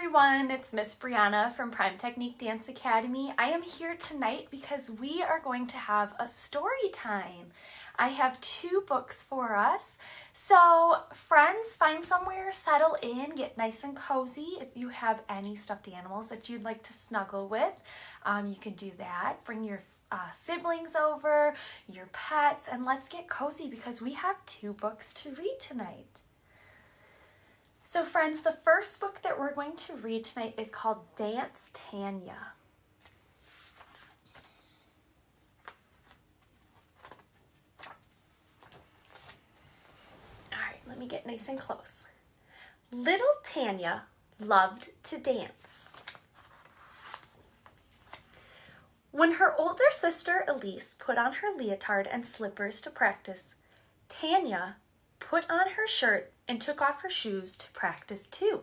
everyone, it's Miss Breanna from Prime Technique Dance Academy. I am here tonight because we are going to have a story time. I have 2 books for us. So friends, find somewhere, settle in, get nice and cozy. If you have any stuffed animals that you'd like to snuggle with, you can do that. Bring your siblings over, your pets, and let's get cozy because we have 2 books to read tonight. So friends, the first book that we're going to read tonight is called Dance Tanya. All right, let me get nice and close. Little Tanya loved to dance. When her older sister Elise put on her leotard and slippers to practice, Tanya put on her shirt and took off her shoes to practice too.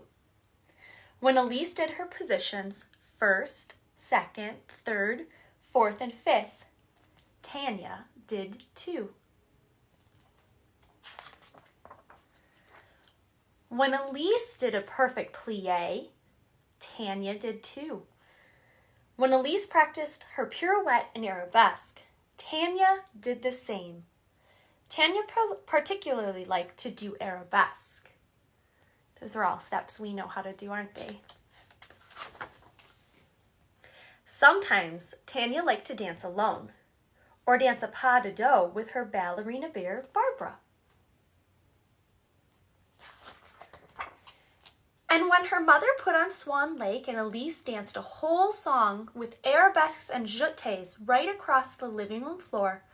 When Elise did her positions, 1st, 2nd, 3rd, 4th, and 5th, Tanya did too. When Elise did a perfect plie, Tanya did too. When Elise practiced her pirouette and arabesque, Tanya did the same. Tanya particularly liked to do arabesque. Those are all steps we know how to do, aren't they? Sometimes Tanya liked to dance alone or dance a pas de deux with her ballerina bear, Barbara. And when her mother put on Swan Lake and Elise danced a whole song with arabesques and jetés right across the living room floor,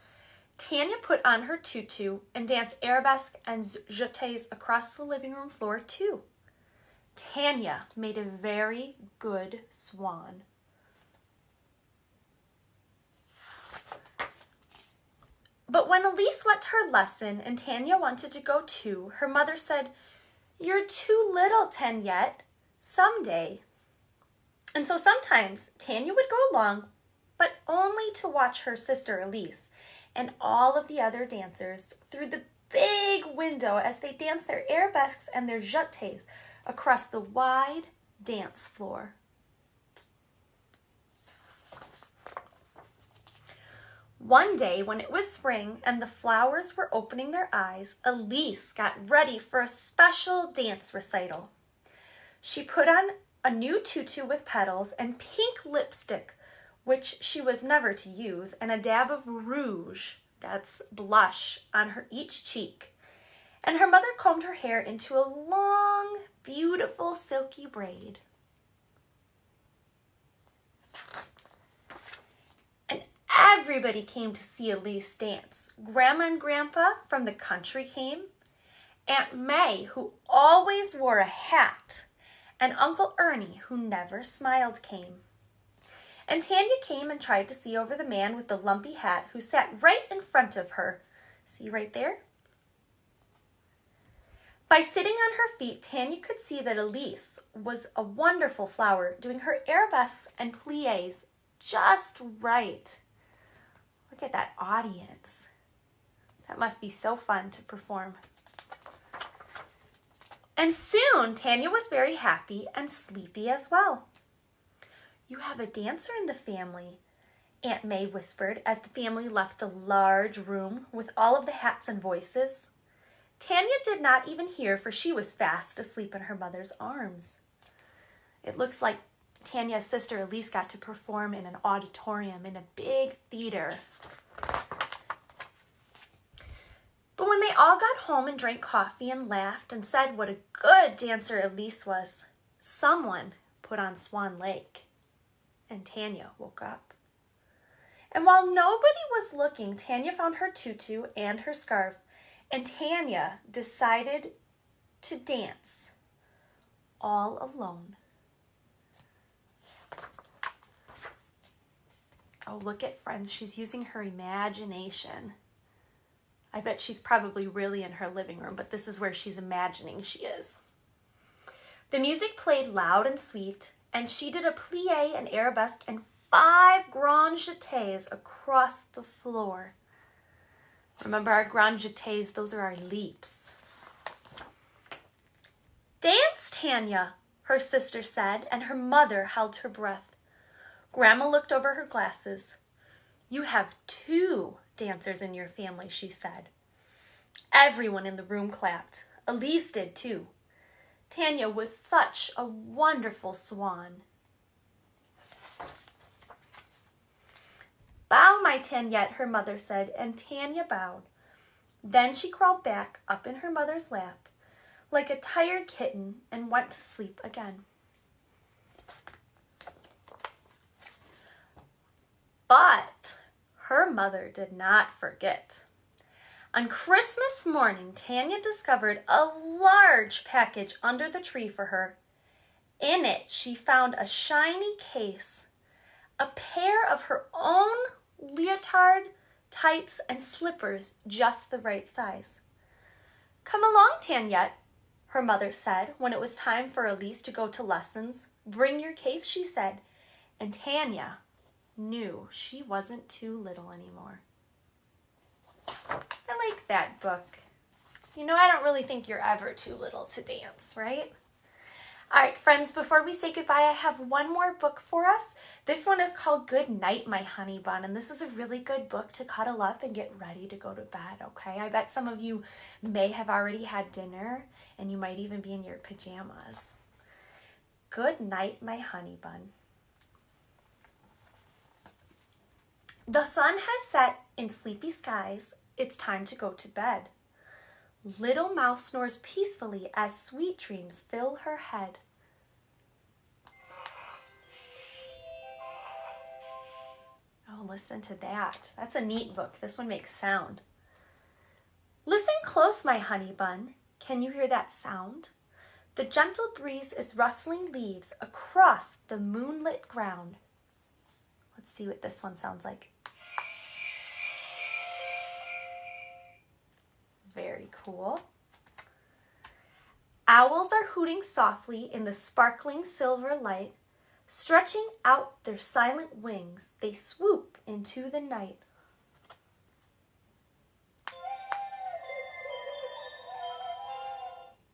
Tanya put on her tutu and danced arabesque and jetés across the living room floor too. Tanya made a very good swan. But when Elise went to her lesson and Tanya wanted to go too, her mother said, "You're too little, Tanyette, someday." And so sometimes Tanya would go along, but only to watch her sister Elise and all of the other dancers through the big window as they danced their arabesques and their jetés across the wide dance floor. One day when it was spring and the flowers were opening their eyes, Elise got ready for a special dance recital. She put on a new tutu with petals and pink lipstick, which she was never to use, and a dab of rouge, that's blush, on her each cheek. And her mother combed her hair into a long, beautiful silky braid. And everybody came to see Elise dance. Grandma and Grandpa from the country came, Aunt May, who always wore a hat, and Uncle Ernie, who never smiled, came. And Tanya came and tried to see over the man with the lumpy hat who sat right in front of her. See right there? By sitting on her feet, Tanya could see that Elise was a wonderful flower, doing her arabesques and pliés just right. Look at that audience. That must be so fun to perform. And soon Tanya was very happy and sleepy as well. "You have a dancer in the family," Aunt May whispered as the family left the large room with all of the hats and voices. Tanya did not even hear, for she was fast asleep in her mother's arms. It looks like Tanya's sister Elise got to perform in an auditorium in a big theater. But when they all got home and drank coffee and laughed and said what a good dancer Elise was, someone put on Swan Lake. And Tanya woke up. And while nobody was looking, Tanya found her tutu and her scarf, and Tanya decided to dance all alone. Oh, look at friends, she's using her imagination. I bet she's probably really in her living room, but this is where she's imagining she is. The music played loud and sweet, and she did a plie, an arabesque, and 5 grand jetés across the floor. Remember our grand jetés, those are our leaps. "Dance, Tanya," her sister said, and her mother held her breath. Grandma looked over her glasses. You have 2 dancers in your family, she said. Everyone in the room clapped. Elise did too. Tanya was such a wonderful swan. Bow, my Tanyette, her mother said, and Tanya bowed. Then she crawled back up in her mother's lap like a tired kitten and went to sleep again. But her mother did not forget. On Christmas morning, Tanya discovered a large package under the tree for her. In it, she found a shiny case, a pair of her own leotard, tights, and slippers just the right size. Come along, Tanyette, her mother said when it was time for Elise to go to lessons. Bring your case, she said, and Tanya knew she wasn't too little anymore. I like that book. You know, I don't really think you're ever too little to dance, right? All right, friends, before we say goodbye, I have one more book for us. This one is called Good Night, My Honey Bun, and this is a really good book to cuddle up and get ready to go to bed, okay? I bet some of you may have already had dinner, and you might even be in your pajamas. Good night, my honey bun. The sun has set in sleepy skies. It's time to go to bed. Little Mouse snores peacefully as sweet dreams fill her head. Oh, listen to that. That's a neat book. This one makes sound. Listen close, my honey bun. Can you hear that sound? The gentle breeze is rustling leaves across the moonlit ground. Let's see what this one sounds like. Very cool. Owls are hooting softly in the sparkling silver light. Stretching out their silent wings, they swoop into the night.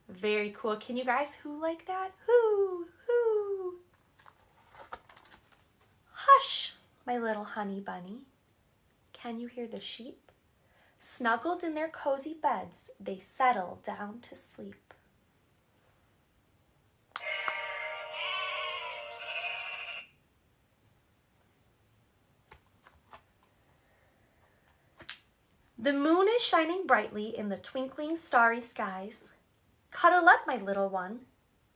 Very cool. Can you guys who like that? Who, who. Hush, my little honey bunny. Can you hear the sheep? Snuggled in their cozy beds, they settle down to sleep. The moon is shining brightly in the twinkling starry skies. Cuddle up, my little one.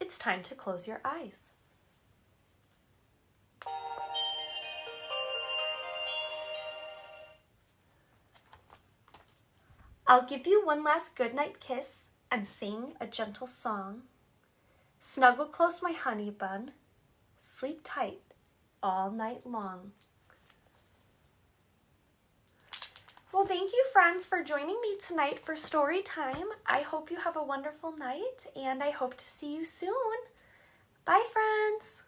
It's time to close your eyes. I'll give you one last goodnight kiss and sing a gentle song. Snuggle close, my honey bun. Sleep tight all night long. Well, thank you, friends, for joining me tonight for story time. I hope you have a wonderful night, and I hope to see you soon. Bye, friends.